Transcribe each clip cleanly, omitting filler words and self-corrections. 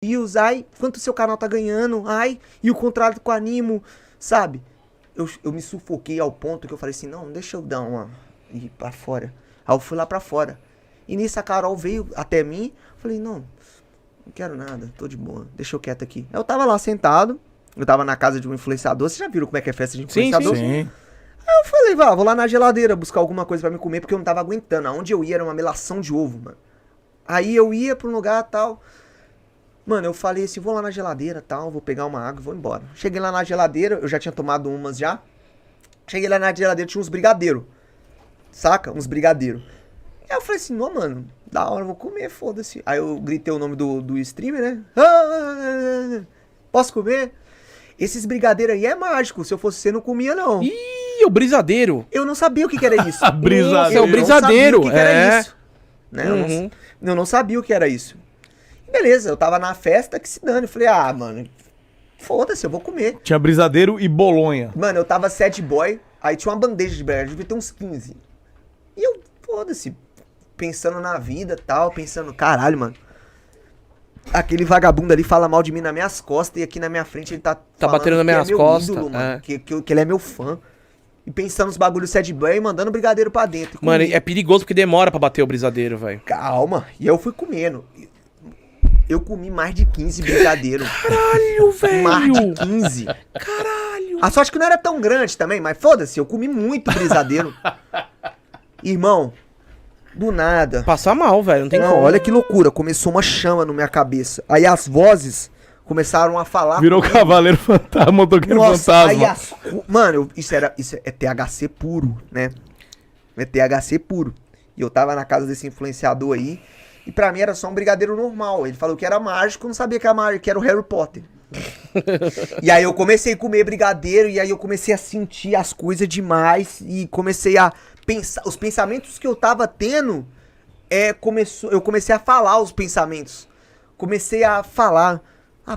views, ai, quanto o seu canal tá ganhando, ai, e o contrato com o Animo, sabe? Eu me sufoquei ao ponto que eu falei assim, não, deixa eu dar uma... ir pra fora. Aí eu fui lá pra fora. E nisso a Carol veio até mim, falei, não quero nada, tô de boa, deixa eu quieto aqui. Eu tava lá sentado, eu tava na casa de um influenciador, vocês já viram como é que é festa de influenciador? Sim. Aí eu falei, vou lá na geladeira buscar alguma coisa pra me comer, porque eu não tava aguentando. Aonde eu ia era uma melação de ovo, mano. Aí eu ia pra um lugar tal. Mano, eu falei assim, vou lá na geladeira tal, vou pegar uma água e vou embora. Cheguei lá na geladeira, eu já tinha tomado umas já. Cheguei lá na geladeira, tinha uns brigadeiros. Saca? Uns brigadeiros. Aí eu falei assim, não, mano, da hora, eu vou comer, foda-se. Aí eu gritei o nome do streamer, né? Posso comer? Esses brigadeiros aí é mágico, se eu fosse você não comia não. Ih, o brisadeiro. Eu não sabia o que era isso. Brisadeiro. É o Eu brisadeiro, não sabia o que era isso. Né? Uhum. Eu não sabia o que era isso. Beleza, eu tava na festa que se dane. Eu falei, mano, foda-se, eu vou comer. Tinha brisadeiro e bolonha. Mano, eu tava sad boy, aí tinha uma bandeja de brigadeiro, devia ter uns 15. E eu, foda-se, pensando na vida e tal, pensando, caralho, mano. Aquele vagabundo ali fala mal de mim nas minhas costas e aqui na minha frente ele tá batendo nas minhas costas, ídolo, mano, que ele é meu fã. E pensando nos bagulhos sad boy e mandando brigadeiro pra dentro. Mano, é perigoso porque demora pra bater o brisadeiro, velho. Calma, e eu fui comendo. Eu comi mais de 15 brigadeiros. Caralho, velho. Mais de 15. Caralho. A sorte que não era tão grande também, mas foda-se, eu comi muito brisadeiro. Irmão, do nada. Passar mal, velho, não tem Não, como. olha que loucura, começou uma chama na minha cabeça. Aí as vozes começaram a falar. Virou Cavaleiro Fantasma, motoqueiro fantasma. Aí mano, isso é THC puro, né? É THC puro. E eu tava na casa desse influenciador aí. E pra mim era só um brigadeiro normal. Ele falou que era mágico, eu não sabia que era mágico, que era o Harry Potter. E aí eu comecei a comer brigadeiro, e aí eu comecei a sentir as coisas demais. E comecei a pensar. Os pensamentos que eu tava tendo, eu comecei a falar os pensamentos. Comecei a falar.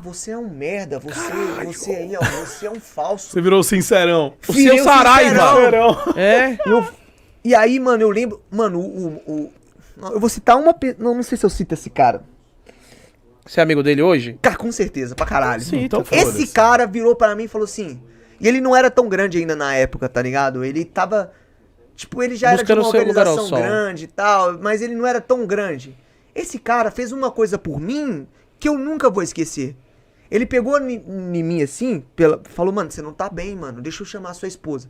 Você é um merda, você aí, ó, você é um falso. Você virou sincerão. O seu Saraiva. É. E aí, mano, eu lembro. Mano, eu vou citar uma. Não sei se eu cito esse cara. Você é amigo dele hoje? Cara, com certeza, pra caralho. Sim, então Esse cara virou pra mim e falou assim. E ele não era tão grande ainda na época, tá ligado? Ele tava. Tipo, ele já buscando era de uma seu lugar ao organização sol. grande e tal, mas ele não era tão grande. Esse cara fez uma coisa por mim que eu nunca vou esquecer. Ele pegou em mim assim, falou, mano, você não tá bem, mano, deixa eu chamar a sua esposa.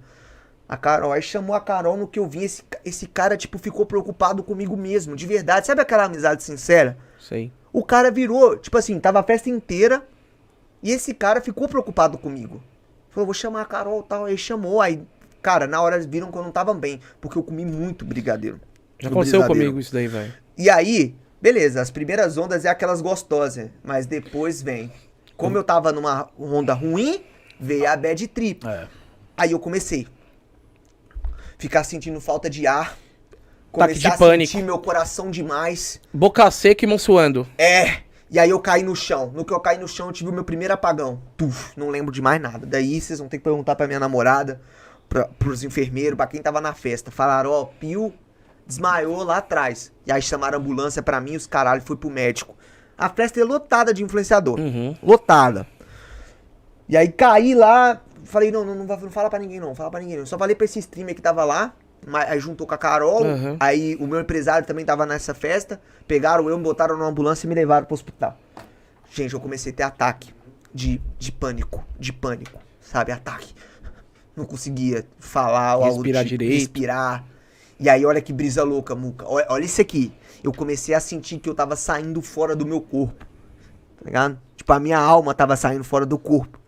A Carol, aí chamou a Carol, no que eu vi, esse cara, tipo, ficou preocupado comigo mesmo, de verdade. Sabe aquela amizade sincera? Sei. O cara virou, tipo assim, tava a festa inteira e esse cara ficou preocupado comigo. Falou, vou chamar a Carol e tal. Aí chamou, aí, cara, na hora eles viram que eu não tava bem, porque eu comi muito brigadeiro. Já aconteceu comigo isso daí, velho. E aí, beleza, as primeiras ondas é aquelas gostosas, mas depois vem. Como eu tava numa onda ruim, veio a bad trip. Aí eu comecei. Ficar sentindo falta de ar. Ataque Começar de a pânico. sentir meu coração demais. Boca seca e mão suando. E aí eu caí no chão. No que eu caí no chão, eu tive o meu primeiro apagão. Não lembro de mais nada. Daí vocês vão ter que perguntar pra minha namorada, pros enfermeiros, pra quem tava na festa. Falaram, Pio desmaiou lá atrás. E aí chamaram a ambulância pra mim, os caralho, fui pro médico. A festa é lotada de influenciador. Lotada. E aí caí lá, falei, não fala pra ninguém não, fala pra ninguém não. Só falei pra esse streamer que tava lá, aí juntou com a Carol, aí o meu empresário também tava nessa festa, pegaram eu, me botaram numa ambulância e me levaram pro hospital. Gente, eu comecei a ter ataque de pânico, sabe, ataque. Não conseguia falar ou algo Respirar do tipo, direito. respirar. E aí olha que brisa louca, Muca, olha isso aqui. Eu comecei a sentir que eu tava saindo fora do meu corpo, tá ligado? Tipo, a minha alma tava saindo fora do corpo.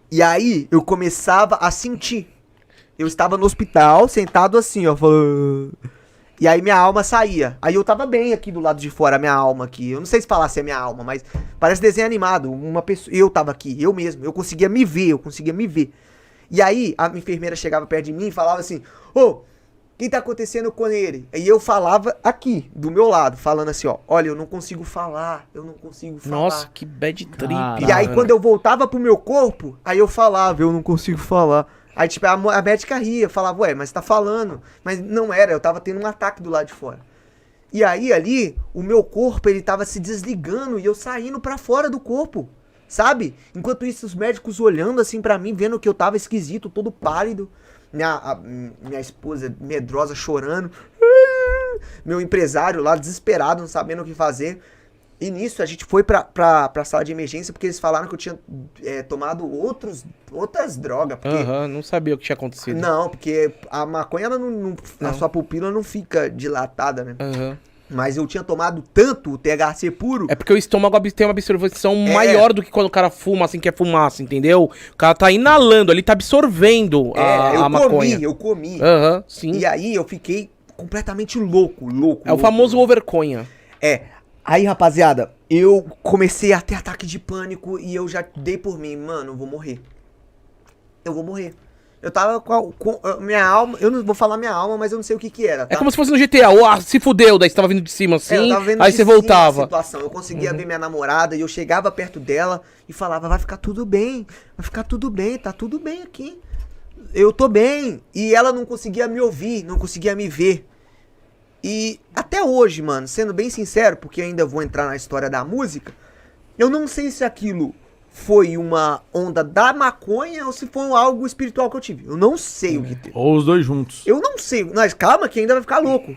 E aí, eu começava a sentir. Eu estava no hospital, sentado assim, ó, falando... E aí minha alma saía. Aí eu tava bem aqui do lado de fora, a minha alma aqui. Eu não sei se falar se é minha alma, mas parece desenho animado. Uma pessoa... Eu tava aqui, eu mesmo. Eu conseguia me ver. E aí, a enfermeira chegava perto de mim e falava assim... o que tá acontecendo com ele? E eu falava aqui, do meu lado, falando assim, ó... Olha, eu não consigo falar. Nossa, que bad trip. E aí, quando eu voltava pro meu corpo, aí eu falava, eu não consigo falar. Aí, tipo, a médica ria, falava, mas tá falando. Mas não era, eu tava tendo um ataque do lado de fora. E aí, ali, o meu corpo, ele tava se desligando e eu saindo pra fora do corpo, sabe? Enquanto isso, os médicos olhando assim pra mim, vendo que eu tava esquisito, todo pálido. Minha esposa medrosa chorando. Meu empresário lá desesperado, não sabendo o que fazer. E nisso a gente foi pra sala de emergência porque eles falaram que eu tinha tomado outras drogas. Não sabia o que tinha acontecido. Não, porque a maconha, ela a sua pupila não fica dilatada, né? Mas eu tinha tomado tanto o THC puro. É porque o estômago tem uma absorção maior do que quando o cara fuma, assim, que é fumaça, entendeu? O cara tá inalando ali, tá absorvendo a maconha. Eu comi. Sim. E aí eu fiquei completamente louco. É o famoso overconha. Aí, rapaziada, eu comecei a ter ataque de pânico e eu já dei por mim, mano, eu vou morrer. Eu tava com minha alma, eu não vou falar minha alma, mas eu não sei o que era, tá? É como se fosse no GTA, se fudeu, daí você tava vindo de cima assim, eu tava vendo aí de você cima voltava. a situação. Eu conseguia ver minha namorada e eu chegava perto dela e falava, vai ficar tudo bem, tá tudo bem aqui. Eu tô bem. E ela não conseguia me ouvir, não conseguia me ver. E até hoje, mano, sendo bem sincero, porque ainda vou entrar na história da música, eu não sei se aquilo foi uma onda da maconha ou se foi algo espiritual que eu tive. Eu não sei o que teve. Ou os dois juntos. Eu não sei. Mas calma que ainda vai ficar louco.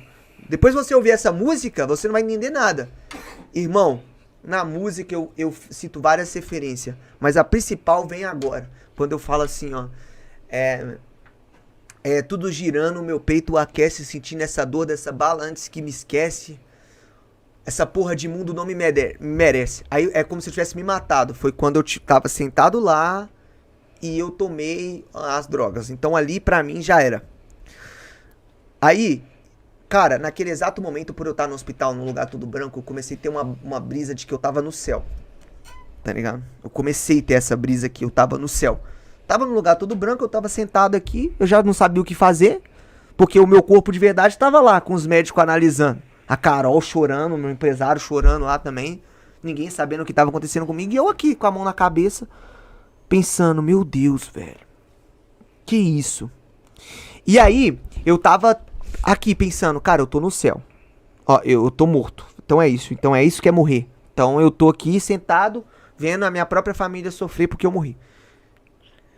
Depois você ouvir essa música, você não vai entender nada. Irmão, na música eu cito várias referências, mas a principal vem agora. Quando eu falo assim, ó. Tudo girando, meu peito aquece, sentindo essa dor dessa bala antes que me esquece. Essa porra de mundo não me merece. Aí é como se eu tivesse me matado. Foi quando eu tava sentado lá e eu tomei as drogas. Então ali pra mim já era. Aí, cara, naquele exato momento, por eu estar no hospital, num lugar tudo branco, eu comecei a ter uma brisa de que eu tava no céu. Tá ligado? Eu comecei a ter essa brisa que eu tava no céu. Tava num lugar todo branco, eu tava sentado aqui, eu já não sabia o que fazer, porque o meu corpo de verdade tava lá, com os médicos analisando. A Carol chorando, meu empresário chorando lá também, ninguém sabendo o que tava acontecendo comigo, e eu aqui, com a mão na cabeça, pensando, meu Deus, velho, que isso? E aí, eu tava aqui pensando, cara, eu tô no céu, ó, eu tô morto, então é isso que é morrer. Então eu tô aqui sentado, vendo a minha própria família sofrer porque eu morri.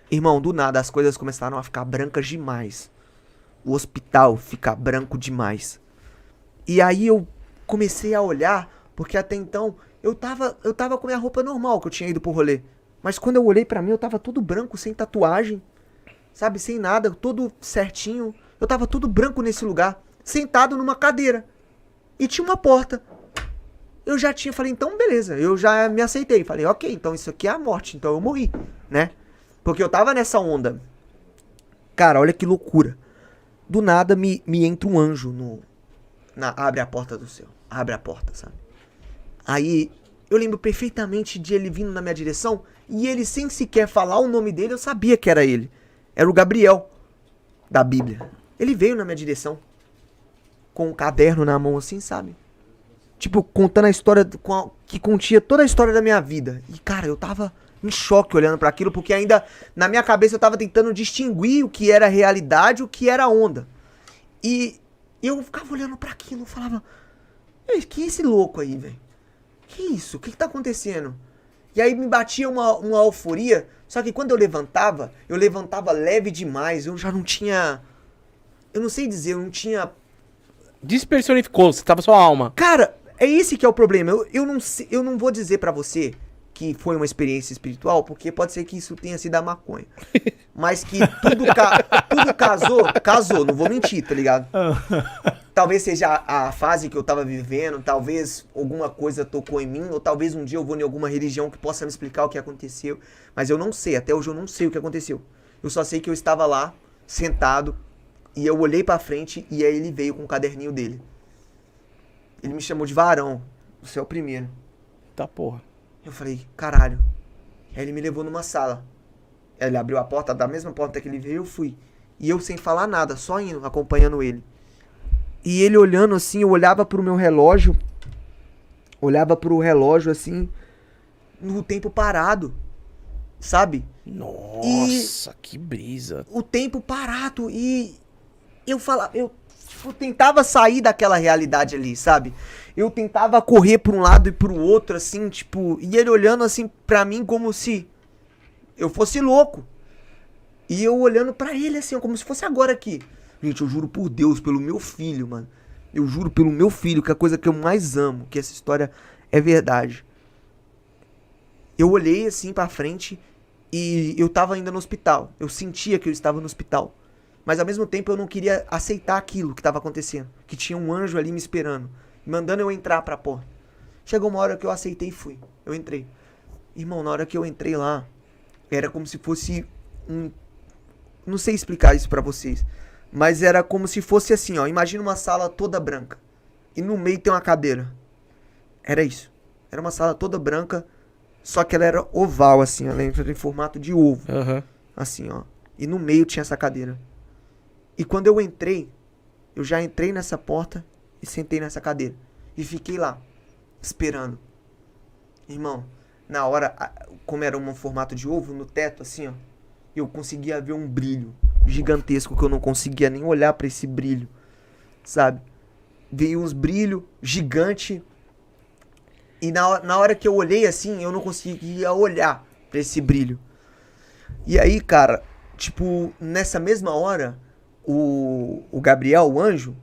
Irmão, do nada as coisas começaram a ficar brancas demais. O hospital fica branco demais. E aí eu comecei a olhar, porque até então eu tava com minha roupa normal que eu tinha ido pro rolê. Mas quando eu olhei pra mim, eu tava todo branco, sem tatuagem, sabe, sem nada, todo certinho. Eu tava todo branco nesse lugar, sentado numa cadeira. E tinha uma porta. Eu já falei, então beleza, eu já me aceitei. Falei, ok, então isso aqui é a morte, então eu morri, né? Porque eu tava nessa onda. Cara, olha que loucura. Do nada me entra um anjo abre a porta do céu. Abre a porta, sabe? Aí eu lembro perfeitamente de ele vindo na minha direção. E ele, sem sequer falar o nome dele, eu sabia que era ele. Era o Gabriel, da Bíblia. Ele veio na minha direção, com um caderno na mão assim, sabe? Tipo, contando a história que continha toda a história da minha vida. E cara, eu tava em choque olhando pra aquilo, porque ainda na minha cabeça eu tava tentando distinguir o que era realidade e o que era onda. E eu ficava olhando pra aquilo e falava, que é esse louco aí, velho? Que isso? O que tá acontecendo? E aí me batia uma euforia, só que quando eu levantava leve demais, eu já não tinha... Eu não sei dizer, eu não tinha... Despersonificou, você tava sua alma. Cara, é esse que é o problema. Eu não vou dizer pra você que foi uma experiência espiritual, porque pode ser que isso tenha sido a maconha. Mas que tudo casou, não vou mentir, tá ligado? Talvez seja a fase que eu tava vivendo, talvez alguma coisa tocou em mim, ou talvez um dia eu vou em alguma religião que possa me explicar o que aconteceu. Mas eu não sei, até hoje eu não sei o que aconteceu. Eu só sei que eu estava lá, sentado, e eu olhei pra frente, e aí ele veio com o caderninho dele. Ele me chamou de varão, você é o primeiro. Tá porra. Eu falei, caralho. Aí ele me levou numa sala. Ele abriu a porta, da mesma porta que ele veio, eu fui. E eu sem falar nada, só indo, acompanhando ele. E ele olhando assim, eu olhava pro meu relógio. Olhava pro relógio assim, no tempo parado. Sabe? Nossa, que brisa. O tempo parado e eu falava, eu tipo, tentava sair daquela realidade ali, sabe? Eu tentava correr pra um lado e pro outro, assim, tipo, e ele olhando assim pra mim como se eu fosse louco. E eu olhando pra ele assim, como se fosse agora aqui. Gente, eu juro por Deus, pelo meu filho, mano. Eu juro pelo meu filho, que é a coisa que eu mais amo, que essa história é verdade. Eu olhei assim pra frente e eu tava ainda no hospital. Eu sentia que eu estava no hospital. Mas ao mesmo tempo eu não queria aceitar aquilo que tava acontecendo. Que tinha um anjo ali me esperando, mandando eu entrar pra porta. Chegou uma hora que eu aceitei e fui. Eu entrei. Irmão, na hora que eu entrei lá, era como se fosse um... Não sei explicar isso pra vocês. Mas era como se fosse assim, ó. Imagina uma sala toda branca. E no meio tem uma cadeira. Era isso. Era uma sala toda branca. Só que ela era oval, assim. Ela era em formato de ovo. Aham. Assim, ó. E no meio tinha essa cadeira. E quando eu entrei, eu já entrei nessa porta e sentei nessa cadeira. E fiquei lá, esperando. Irmão, na hora, como era um formato de ovo, no teto, assim, ó. Eu conseguia ver um brilho gigantesco que eu não conseguia nem olhar pra esse brilho, sabe? Veio uns brilhos gigante. E na hora que eu olhei assim, eu não conseguia olhar pra esse brilho. E aí, cara, tipo, nessa mesma hora, o Gabriel, o anjo,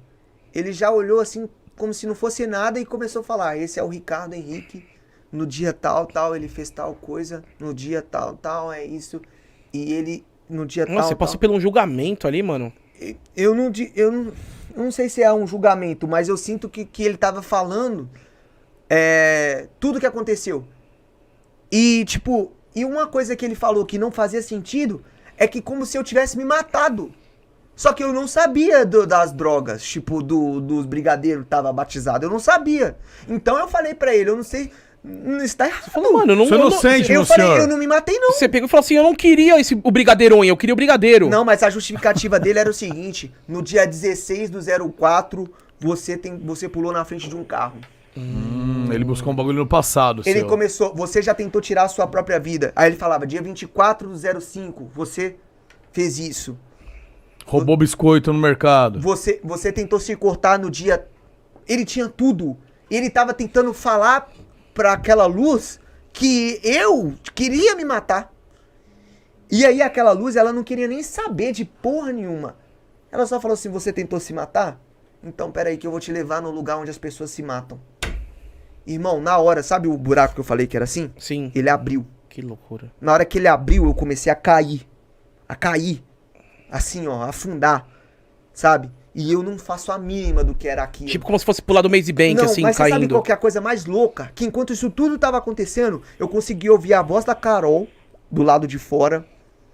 ele já olhou assim, como se não fosse nada e começou a falar: esse é o Ricardo Henrique, no dia tal, tal, ele fez tal coisa, no dia tal, tal, é isso. E ele, no dia Nossa, tal, você passou tal. pelo um julgamento ali, mano. Eu não sei se é um julgamento, mas eu sinto que ele tava falando tudo que aconteceu. E, tipo, e uma coisa que ele falou que não fazia sentido é que como se eu tivesse me matado. Só que eu não sabia das drogas, tipo, dos brigadeiros que tava batizado. Eu não sabia. Então eu falei pra ele, eu não sei... Não está errado. Você falou, mano, Você não sente, Eu meu falei, senhor? eu não me matei, não. Você pegou e falou assim: eu não queria o brigadeiro, eu queria o brigadeiro. Não, mas a justificativa dele era o seguinte: no dia 16/04, você pulou na frente de um carro. Ele buscou um bagulho no passado, Ele seu. começou, você já tentou tirar a sua própria vida. Aí ele falava, dia 24/05, você fez isso. Roubou biscoito no mercado. Você tentou se cortar no dia... Ele tinha tudo. Ele tava tentando falar pra aquela luz que eu queria me matar. E aí aquela luz, ela não queria nem saber de porra nenhuma. Ela só falou assim, você tentou se matar? Então peraí que eu vou te levar no lugar onde as pessoas se matam. Irmão, na hora, sabe o buraco que eu falei que era assim? Sim. Ele abriu. Que loucura. Na hora que ele abriu, eu comecei a cair. A cair. Assim, ó, a afundar. Sabe? E eu não faço a mínima do que era aquilo. Tipo como se fosse pular do Maze Bank, Não, assim, mas você sabe caindo. qual que é a coisa mais louca? Que enquanto isso tudo tava acontecendo, eu consegui ouvir a voz da Carol, do lado de fora.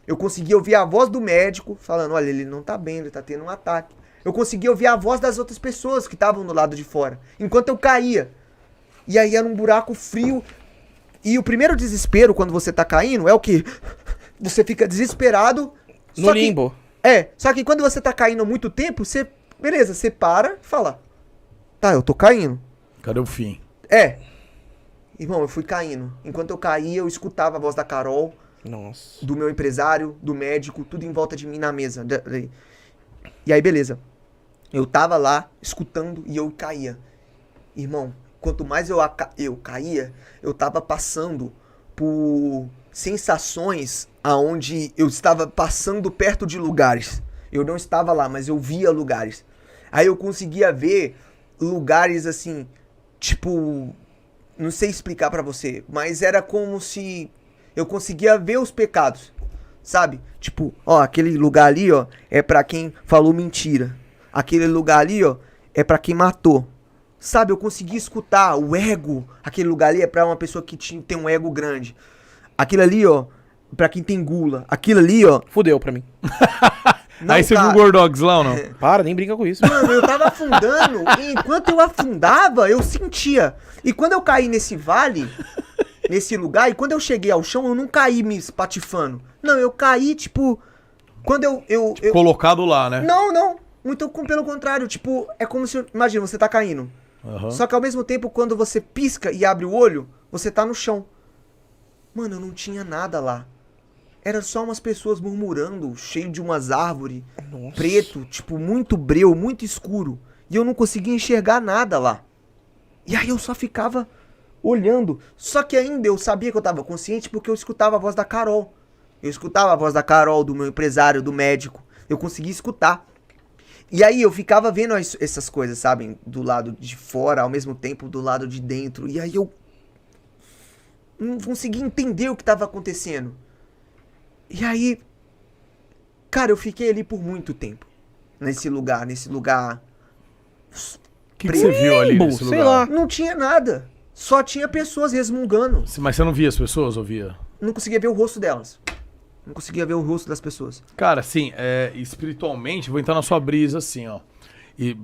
Eu consegui ouvir a voz do médico, falando, olha, ele não tá bem, ele tá tendo um ataque. Eu consegui ouvir a voz das outras pessoas que estavam do lado de fora. Enquanto eu caía. E aí era um buraco frio. E o primeiro desespero, quando você tá caindo, é o quê? Você fica desesperado. No limbo. Só que quando você tá caindo há muito tempo, beleza, você para e fala, tá, eu tô caindo. Cadê o fim? Irmão, eu fui caindo. Enquanto eu caía, eu escutava a voz da Carol, Nossa. do meu empresário, do médico, tudo em volta de mim na mesa. E aí, beleza. Eu tava lá, escutando, e eu caía. Irmão, quanto mais eu caía, eu tava passando por sensações aonde eu estava passando perto de lugares. Eu não estava lá, mas eu via lugares. Aí eu conseguia ver lugares assim, tipo, não sei explicar pra você, mas era como se eu conseguia ver os pecados, sabe? Tipo, ó, aquele lugar ali, ó, é pra quem falou mentira. Aquele lugar ali, ó, é pra quem matou. Sabe, eu consegui escutar o ego. Aquele lugar ali é pra uma pessoa que tem um ego grande. Aquilo ali, ó, pra quem tem gula. Aquilo ali, ó... Fudeu pra mim. Não, Aí você viu cara. o Gordogs lá ou não? Para, nem brinca com isso. Mano, eu tava afundando e enquanto eu afundava, eu sentia. E quando eu caí nesse vale, nesse lugar, e quando eu cheguei ao chão, eu não caí me espatifando. Não, eu caí, tipo... Quando eu Colocado lá, né? Não. Muito pelo contrário, tipo, é como se... Imagina, você tá caindo. Aham. Só que ao mesmo tempo, quando você pisca e abre o olho, você tá no chão. Mano, eu não tinha nada lá. era só umas pessoas murmurando, cheio de umas árvores, Nossa. preto, tipo, muito breu, muito escuro. E eu não conseguia enxergar nada lá. E aí eu só ficava olhando. Só que ainda eu sabia que eu tava consciente porque eu escutava a voz da Carol. Eu escutava a voz da Carol, do meu empresário, do médico. Eu conseguia escutar. E aí eu ficava vendo essas coisas, sabe? Do lado de fora, ao mesmo tempo do lado de dentro. E aí eu não conseguia entender o que tava acontecendo. E aí, cara, eu fiquei ali por muito tempo. Nesse lugar. O que você viu ali nesse sei lugar? lá. Não tinha nada. Só tinha pessoas resmungando. Mas você não via as pessoas ou via? Não conseguia ver o rosto delas. Não conseguia ver o rosto das pessoas. Cara, assim, espiritualmente, vou entrar na sua brisa, assim, ó. E,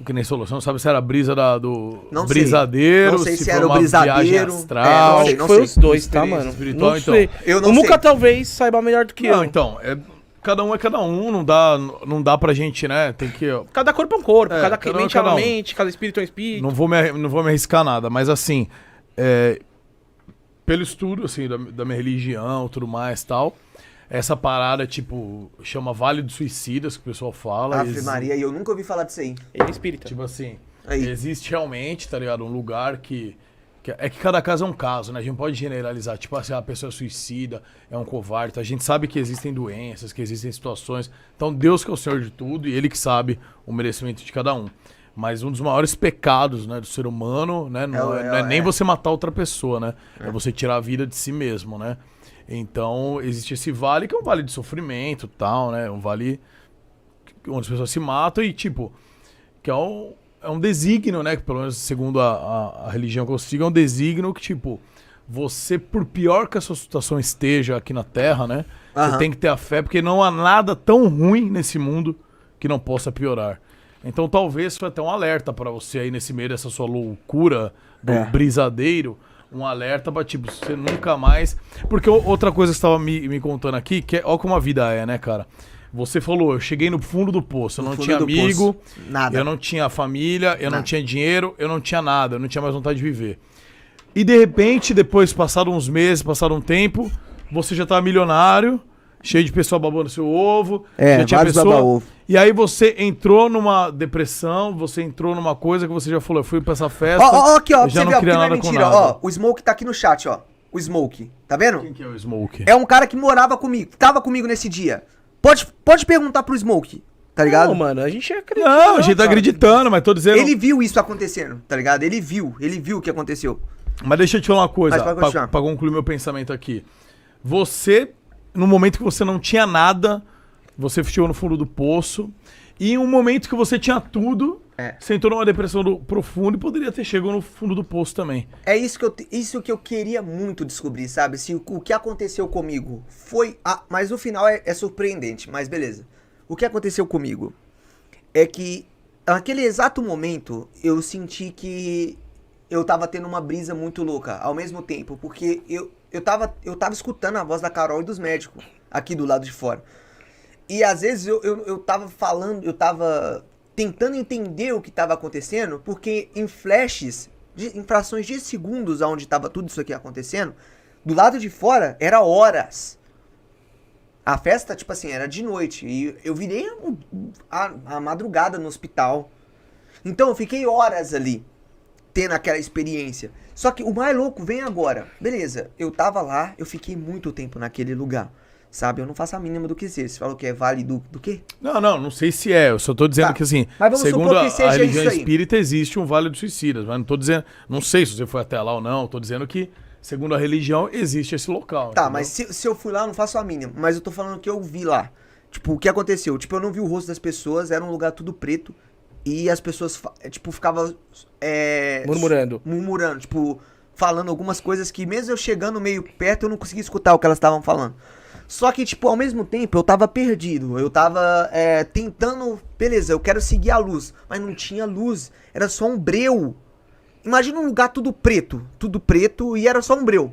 que nem solução, não sabe se era a brisa do Não sei. brisadeiro, Não sei se foi era o uma brisadeiro. viagem astral. não Acho sei, que foi sei. os dois, tá, Experiência mano? espiritual, Não então. sei. Eu não O Muca sei. talvez saiba melhor do que Não, eu. então, cada um é cada um, não dá pra gente, né, tem que... Cada corpo é um corpo, É, cada cada um é mente cada é uma um. mente, cada espírito é um espírito. Não vou me arriscar nada, mas assim, pelo estudo, assim, da minha religião e tudo mais e tal, essa parada, tipo, chama Vale dos Suicidas, que o pessoal fala. Ave Maria, e eu nunca ouvi falar disso aí. Ele é espírita. Tipo assim, Aí. existe realmente, tá ligado, um lugar que cada caso é um caso, né? A gente não pode generalizar, tipo assim, a pessoa é suicida, é um covarde, tá? A gente sabe que existem doenças, que existem situações. Então Deus que é o Senhor de tudo e Ele que sabe o merecimento de cada um. Mas um dos maiores pecados, né, do ser humano, né, não é nem você matar outra pessoa, né? É você tirar a vida de si mesmo, né? Então, existe esse vale que é um vale de sofrimento e tal, né? Um vale onde as pessoas se matam e, tipo, que é um desígnio, né? Que pelo menos segundo a religião que eu sigo, é um desígnio que, tipo, você, por pior que a sua situação esteja aqui na Terra, né? Você tem que ter a fé, porque não há nada tão ruim nesse mundo que não possa piorar. Então, talvez foi até um alerta pra você aí nesse meio dessa sua loucura do brisadeiro, um alerta pra, tipo, você nunca mais... Porque outra coisa que você tava me contando aqui, que é, ó como a vida é, né, cara? Você falou, eu cheguei no fundo do poço, eu não tinha amigo, nada. Eu não tinha família, eu não tinha dinheiro, eu não tinha nada, eu não tinha mais vontade de viver. E de repente, depois, passado uns meses, passado um tempo, você já tava milionário, cheio de pessoa babando seu ovo, já tinha vários pessoa... baba-ovo. E aí você entrou numa depressão, você entrou numa coisa que você já falou, eu fui pra essa festa, Ó, aqui, ó, eu pra já você não ver, ó, queria porque não é nada com mentira, nada. ó. O Smoke tá aqui no chat, ó. O Smoke, tá vendo? Quem que é o Smoke? É um cara que morava comigo, tava comigo nesse dia. Pode perguntar pro Smoke, tá ligado? Não, mano, a gente acredita. Não, a gente tá cara. acreditando, mas tô dizendo... Ele viu isso acontecendo, tá ligado? Ele viu o que aconteceu. Mas deixa eu te falar uma coisa, Mas pode continuar. pra concluir meu pensamento aqui. Você, no momento que você não tinha nada, você chegou no fundo do poço, e em um momento que você tinha tudo, você entrou numa depressão profunda e poderia ter chegado no fundo do poço também. É isso que eu queria muito descobrir, sabe? Se o que aconteceu comigo foi... mas no final é surpreendente, mas beleza. O que aconteceu comigo é que naquele exato momento eu senti que eu tava tendo uma brisa muito louca ao mesmo tempo, porque eu tava escutando a voz da Carol e dos médicos aqui do lado de fora. E às vezes eu tava falando, eu tava tentando entender o que tava acontecendo, porque em flashes, em frações de segundos onde tava tudo isso aqui acontecendo, do lado de fora era horas. A festa, tipo assim, era de noite. E eu virei a madrugada no hospital. Então eu fiquei horas ali, tendo aquela experiência. Só que o mais louco vem agora. Beleza, eu tava lá, eu fiquei muito tempo naquele lugar. Sabe, eu não faço a mínima do que ser. Você falou que é vale do quê? Não sei se é. Eu só tô dizendo que, assim, Mas vamos segundo supor que seja a religião isso aí. espírita, existe um vale dos suicidas. Mas não tô dizendo... Não sei se você foi até lá ou não. Tô dizendo que, segundo a religião, existe esse local. Tá, entendeu? mas se eu fui lá, eu não faço a mínima. Mas eu tô falando que eu vi lá. Tipo, o que aconteceu? Tipo, eu não vi o rosto das pessoas, era um lugar tudo preto. E as pessoas, tipo, ficavam... Murmurando, tipo, falando algumas coisas que mesmo eu chegando meio perto, eu não conseguia escutar o que elas estavam falando. Só que, tipo, ao mesmo tempo, eu tava perdido. Eu tava tentando... Beleza, eu quero seguir a luz. Mas não tinha luz. Era só um breu. Imagina um lugar tudo preto. Tudo preto e era só um breu.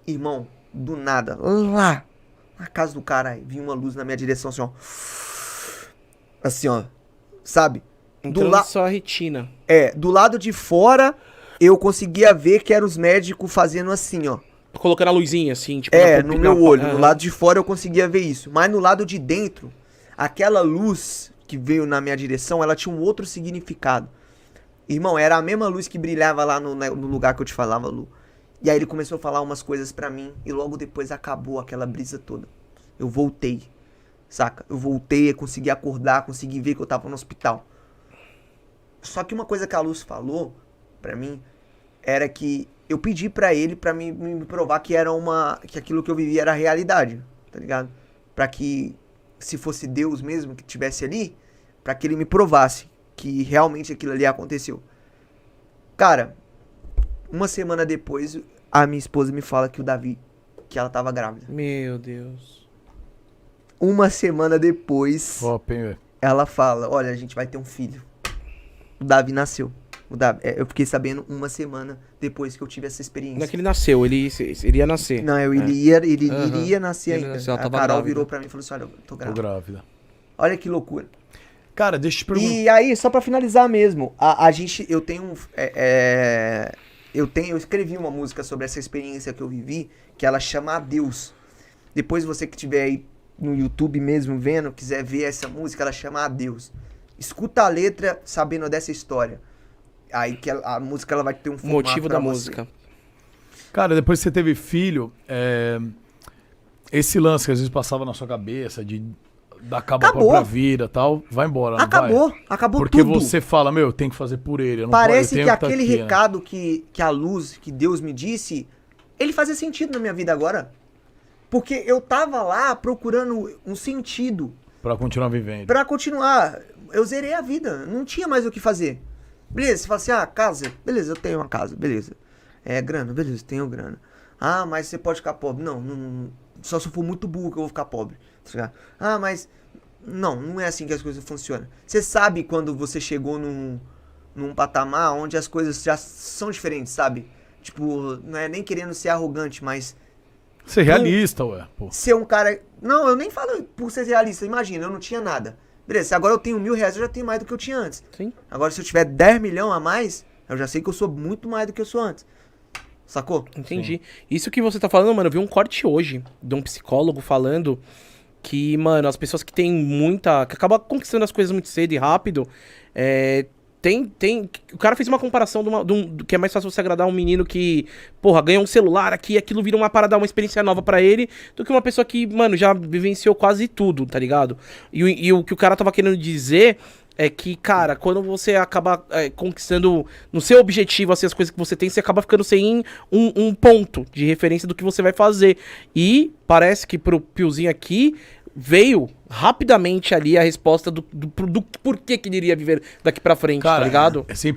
Irmão, do nada. Lá, na casa do cara, vinha uma luz na minha direção, assim, ó. Assim, ó. Sabe? Entrou só a retina. Do lado de fora, eu conseguia ver que eram os médicos fazendo assim, ó. Colocando a luzinha, assim, tipo... No meu olho. No lado de fora eu conseguia ver isso. Mas no lado de dentro, aquela luz que veio na minha direção, ela tinha um outro significado. Irmão, era a mesma luz que brilhava lá no lugar que eu te falava, Lu. E aí ele começou a falar umas coisas pra mim. E logo depois acabou aquela brisa toda. Eu voltei. Saca? Eu voltei, consegui acordar, consegui ver que eu tava no hospital. Só que uma coisa que a Luz falou pra mim era que eu pedi pra ele pra me provar que que aquilo que eu vivia era realidade, tá ligado? Pra que, se fosse Deus mesmo que estivesse ali, pra que ele me provasse que realmente aquilo ali aconteceu. Cara, uma semana depois, a minha esposa me fala que o Davi, que ela tava grávida. Meu Deus. Uma semana depois, Top, hein, velho? ela fala, olha, a gente vai ter um filho. O Davi nasceu. Eu fiquei sabendo uma semana depois que eu tive essa experiência. Não é que ele nasceu, ele iria nascer. Não, ele iria nascer Ele ainda. nasceu, ela A tava Carol grávida. virou pra mim e falou assim, olha, eu tô Tô grávida. grávida. Olha que loucura. Cara, deixa eu te perguntar. E aí, só pra finalizar mesmo, eu escrevi uma música sobre essa experiência que eu vivi, que ela chama Adeus. Depois você que estiver aí no YouTube mesmo vendo, quiser ver essa música, ela chama Adeus. Escuta a letra sabendo dessa história. Aí que a música ela vai ter um O formato motivo pra da você. música. Cara, depois que você teve filho, esse lance que às vezes passava na sua cabeça de dar cabo à Acabou. própria vida e tal, vai embora, não Acabou, vai? acabou Porque tudo. você fala, meu, eu tenho que fazer por ele. Eu não Parece eu que tenho tá aquele aqui, né? recado que a Luz, que Deus me disse, ele fazia sentido na minha vida agora. Porque eu tava lá procurando um sentido Pra continuar vivendo. pra continuar. Eu zerei a vida, não tinha mais o que fazer. Beleza, você fala assim, casa, beleza, eu tenho uma casa, beleza. Grana, beleza, tenho grana. Ah, mas você pode ficar pobre. Não, só se eu for muito burro que eu vou ficar pobre. Ah, mas... Não é assim que as coisas funcionam. Você sabe quando você chegou num patamar onde as coisas já são diferentes, sabe? Tipo, não é nem querendo ser arrogante, mas... Ser realista, ué. Pô. Ser um cara... Não, eu nem falo por ser realista. Imagina, eu não tinha nada. Beleza, se agora eu tenho R$1.000, eu já tenho mais do que eu tinha antes. Sim. Agora, se eu tiver 10 milhões a mais, eu já sei que eu sou muito mais do que eu sou antes. Sacou? Entendi. Isso que você tá falando, mano, eu vi um corte hoje de um psicólogo falando que, mano, as pessoas que têm muita... que acabam conquistando as coisas muito cedo e rápido, o cara fez uma comparação que é mais fácil você agradar um menino que, porra, ganha um celular aqui, aquilo vira uma parada, uma experiência nova pra ele, do que uma pessoa que, mano, já vivenciou quase tudo, tá ligado? E o que o cara tava querendo dizer é que, cara, quando você acaba conquistando no seu objetivo, assim, as coisas que você tem, você acaba ficando sem um ponto de referência do que você vai fazer. E parece que pro Piozinho aqui veio rapidamente ali a resposta do porquê que ele iria viver daqui pra frente, Cara, tá ligado? é sempre